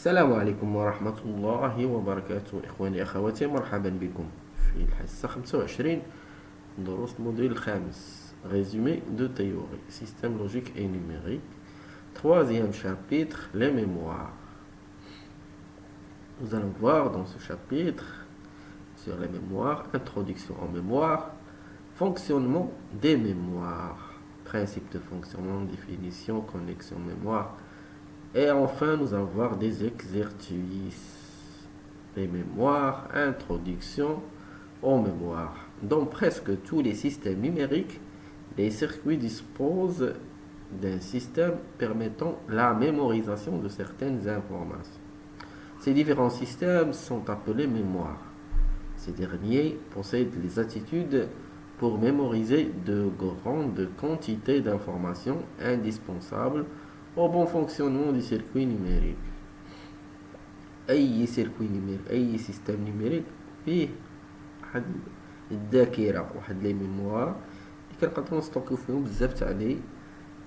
السلام عليكم ورحمة الله وبركاته إخواني أخواتي، مرحبا بكم في الحصة 25 دروس الموديل الخامس Résumé de théorie, système logique et numérique. Troisième chapitre, les mémoires. Nous allons voir dans ce chapitre sur les mémoires, introduction en mémoire, fonctionnement des mémoires, principe de fonctionnement, définition, connexion mémoire. Et enfin, nous allons voir des exercices, des mémoires, introduction aux mémoires. Dans presque tous les systèmes numériques, les circuits disposent d'un système permettant la mémorisation de certaines informations. Ces différents systèmes sont appelés mémoires. Ces derniers possèdent les attitudes pour mémoriser de grandes quantités d'informations indispensables au bon fonctionnement du circuit numérique. أي circuit numérique, أي système numérique فيه واحد الذاكرة، واحد لي ميموار اللي كنقدروا نستوكيو فيهم بزاف تاع لي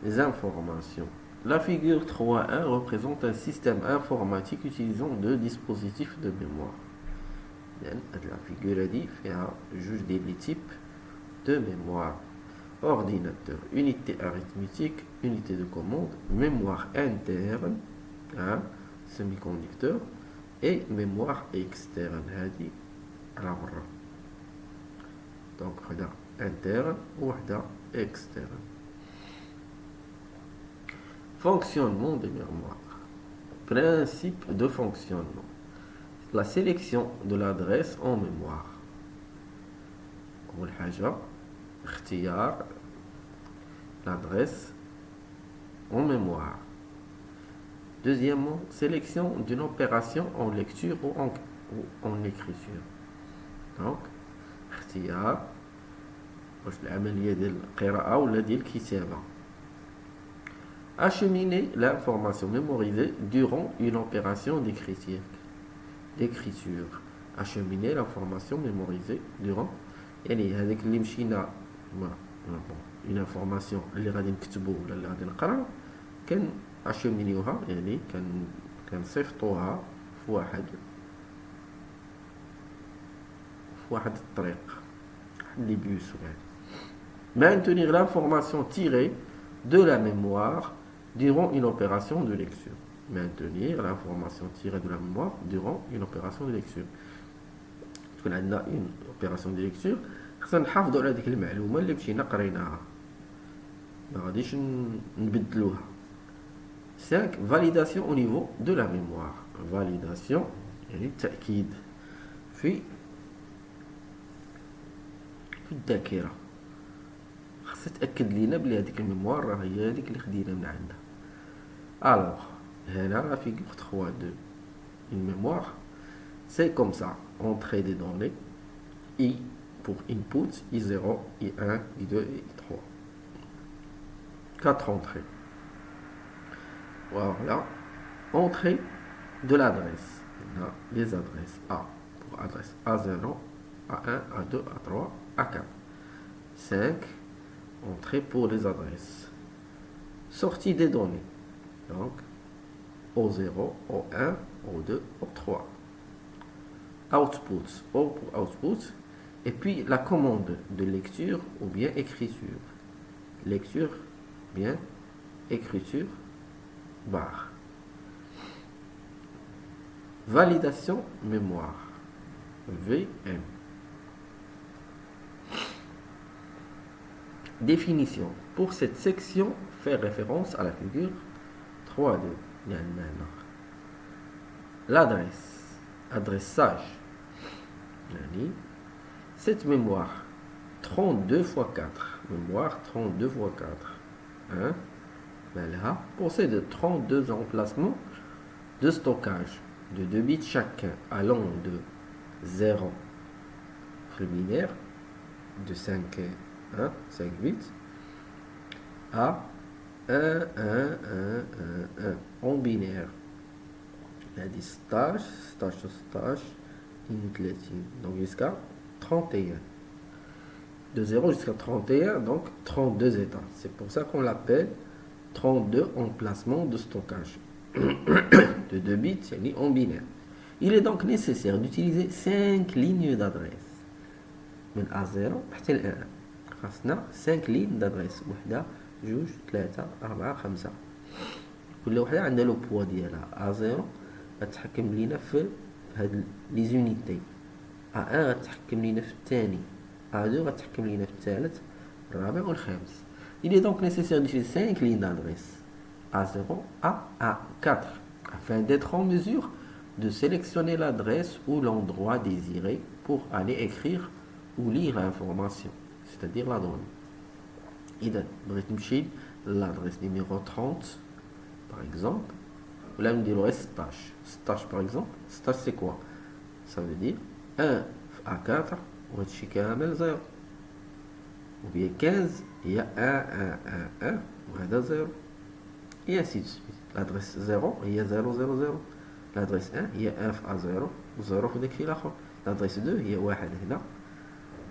informations. La figure 3.1 représente un système informatique utilisant deux dispositifs de mémoire. يعني هاد la figure هادي فيها جوج ديال لي تيب de mémoire. Ordinateur, unité arithmétique, unité de commande, mémoire interne, hein, semi-conducteur, et mémoire externe. هذه على برا. Donc وحدة interne وحدة externe. Fonctionnement des mémoires. Principe de fonctionnement. La sélection de l'adresse en mémoire. أول حاجة اختيار l'adresse en mémoire. Deuxièmement, sélection d'une opération en lecture ou en écriture. Donc, اختيار واش العملية ديال القراءة ولا ديال الكتابة. Acheminer l'information mémorisée durant une opération d'écriture. Acheminer l'information mémorisée durant يعني هذاك اللي مشينا une information اللي غادي نكتبو ولا اللي غادي نقرا كان اشومينيوها، يعني كنصيفطوها في واحد الطريق، واحد لي بيوس. Maintenir l'information tirée de la mémoire durant une opération de lecture. Maintenir l'information tirée de la mémoire durant une opération de lecture. تكون عندنا une opération de lecture، خصنا نحافظوا على ديك المعلومه اللي مشينا قريناها، ما غاديش نبدلوها. 5. Validation au niveau de la mémoire. Validation يعني التأكيد في الذاكرة، خصها تأكد لينا بلي هذيك الميموار راه هي هذيك اللي خدينا من عندها. Alors هنا في figure 3.2 une mémoire c'est comme ça: entrée des données, I pour input, I0, I1, I2 et I3. 4 entrées. Voilà. Entrée de l'adresse. On a les adresses A pour adresse A0, A1, A2, A3, A4. 5 entrées pour les adresses. Sortie des données. Donc, O0, O1, O2, O3. Output, O pour output, et puis la commande de lecture ou bien écriture. Lecture, bien, écriture, barre. Validation mémoire, VM. Définition. Pour cette section, faire référence à la figure 3.2. L'adresse, adressage. Cette mémoire 32 x 4, mémoire 32 x 4, hein, elle possède 32 emplacements de stockage de 2 bits chacun, allant de 0 binaire de 5 bits à 1 en binaire. Il y a des stages sur stage, donc jusqu'à 31. De 0 jusqu'à 31, donc 32 états. C'est pour ça qu'on l'appelle 32 emplacements de stockage. de 2 bits en binaire. Il est donc nécessaire d'utiliser 5 lignes d'adresse من A0 حتى ل 1. خاصنا 5 lignes d'adresse. وحده 2 3 4 5. كل وحده عندها لو بوا ديالها. A0 غتحكم لينا في هاد لي زونيتي. A1 غتحكم لينا في الثاني. A2 غتحكم لينا في الثالث الرابع والخامس. Il est donc nécessaire d'utiliser 5 lignes d'adresse A0 à A4 afin d'être en mesure de sélectionner l'adresse ou l'endroit désiré pour aller écrire ou lire l'information, c'est-à-dire la donnée. إذا بغيت نمشي l'adresse numéro 30 par exemple, ولا نديرو 16 par exemple. 16 c'est quoi? Ça veut dire 1 في A4 وهادشي كامل 0. Ou bien 15, il y a 1, 1, 1, 1, وهذا 0. Et ainsi de suite. L'adresse 0, il y a 0, 0, 0. L'adresse 1, il y a 1 في A0 و 0 في داكشي الآخر. L'adresse 2, il y a 1 هنا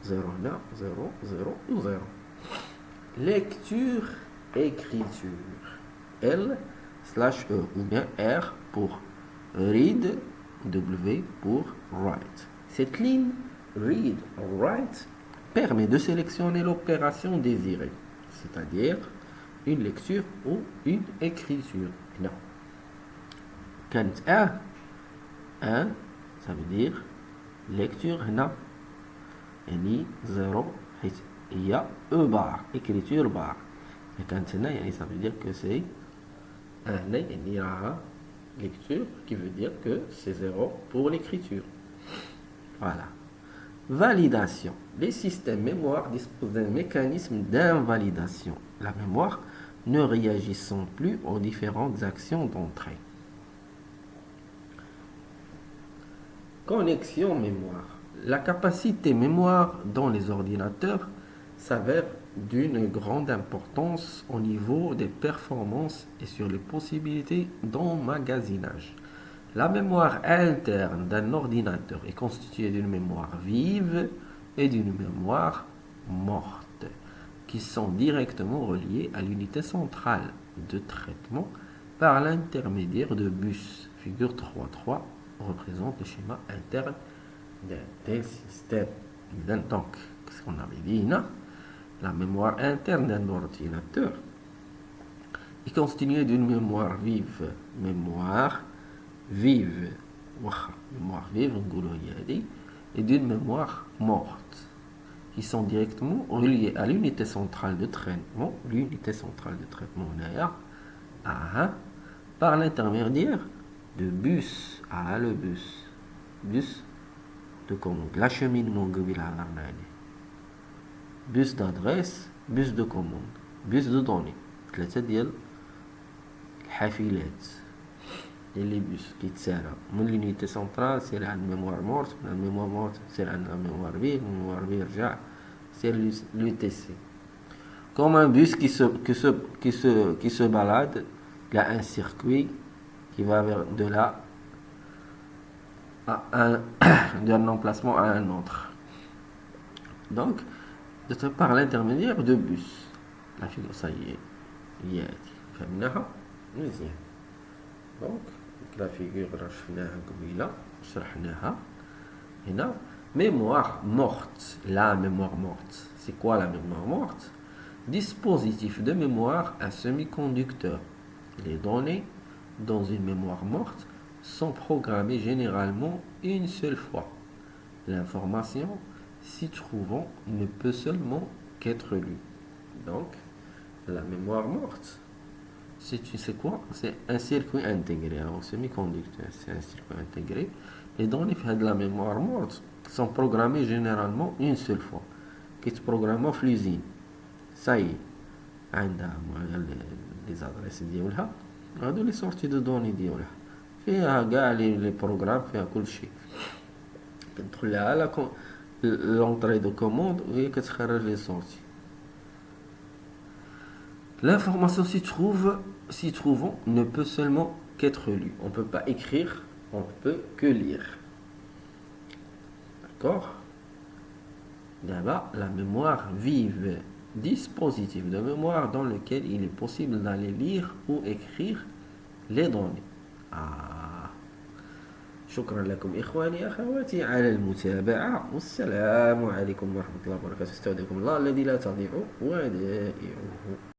0 هنا 0, 0 و 0. Lecture, écriture. L/E ou bien R pour read, W pour write. Cette ligne read or write permet de sélectionner l'opération désirée, c'est-à-dire une lecture ou une écriture. Non. Quand 1, ça veut dire lecture هنا يعني 0 حيث هي E bar, écriture bar. Et quand هنا يعني ça veut dire que c'est هنا يعني راها lecture qui veut dire que c'est 0 pour l'écriture. Voilà. Validation. Les systèmes mémoire disposent d'un mécanisme d'invalidation. La mémoire ne réagissant plus aux différentes actions d'entrée. Connexion mémoire. La capacité mémoire dans les ordinateurs s'avère d'une grande importance au niveau des performances et sur les possibilités d'emmagasinage. La mémoire interne d'un ordinateur est constituée d'une mémoire vive et d'une mémoire morte, qui sont directement reliées à l'unité centrale de traitement par l'intermédiaire de bus. Figure 3.3 représente le schéma interne d'un tel système. Donc, qu'est-ce qu'on avait dit là? La mémoire interne d'un ordinateur est constituée d'une mémoire vive. Mémoire vive et d'une mémoire morte qui sont directement reliées à l'unité centrale de traitement par l'intermédiaire de bus. Le bus de commande, l'acheminement bus d'adresse, bus de commande, bus de données. ثلاثة ديال الحافلات اللي بيس كيتسارى من l'unité centrale سير عند mémoire morte, من الميموار morte سير عند la mémoire vive, mémoire vive رجع سير l'UTC. Comme un bus qui se balade, il y a un circuit qui va de là à d'un emplacement à un autre. Donc, par l'intermédiaire de bus. La figure, ça y est, il y a مزيان. Donc, la figure رشفناها قبيلة شرحناها هنا. Mémoire morte. La mémoire morte. C'est quoi la mémoire morte? Dispositif de mémoire à semi-conducteur. Les données dans une mémoire morte sont programmées généralement une seule fois. L'information s'y trouvant ne peut seulement qu'être lue. Donc, la mémoire morte, c'est quoi? C'est un circuit intégré. Alors, semi-conducteur, c'est un circuit intégré. Les données de la mémoire morte sont programmées généralement une seule fois. Qui est programmée في l'usine. Ça y est. عندها les adresses ديالها. هادو les sorties de données ديالها. فيها كاع les programmes, فيها كل شيء. كتدخل لها l'entrée de commande وهي كتخرج les sorties. L'information s'y trouvant ne peut seulement qu'être lue. On ne peut pas écrire, on ne peut que lire. D'accord? D'abord, la mémoire vive, dispositif de mémoire dans lequel il est possible d'aller lire ou écrire les données. شكرا لكم إخواني أخواتي على المتابعة، والسلام عليكم ورحمة الله وبركاته. استودعكم الله الذي لا تضيع ودائعه.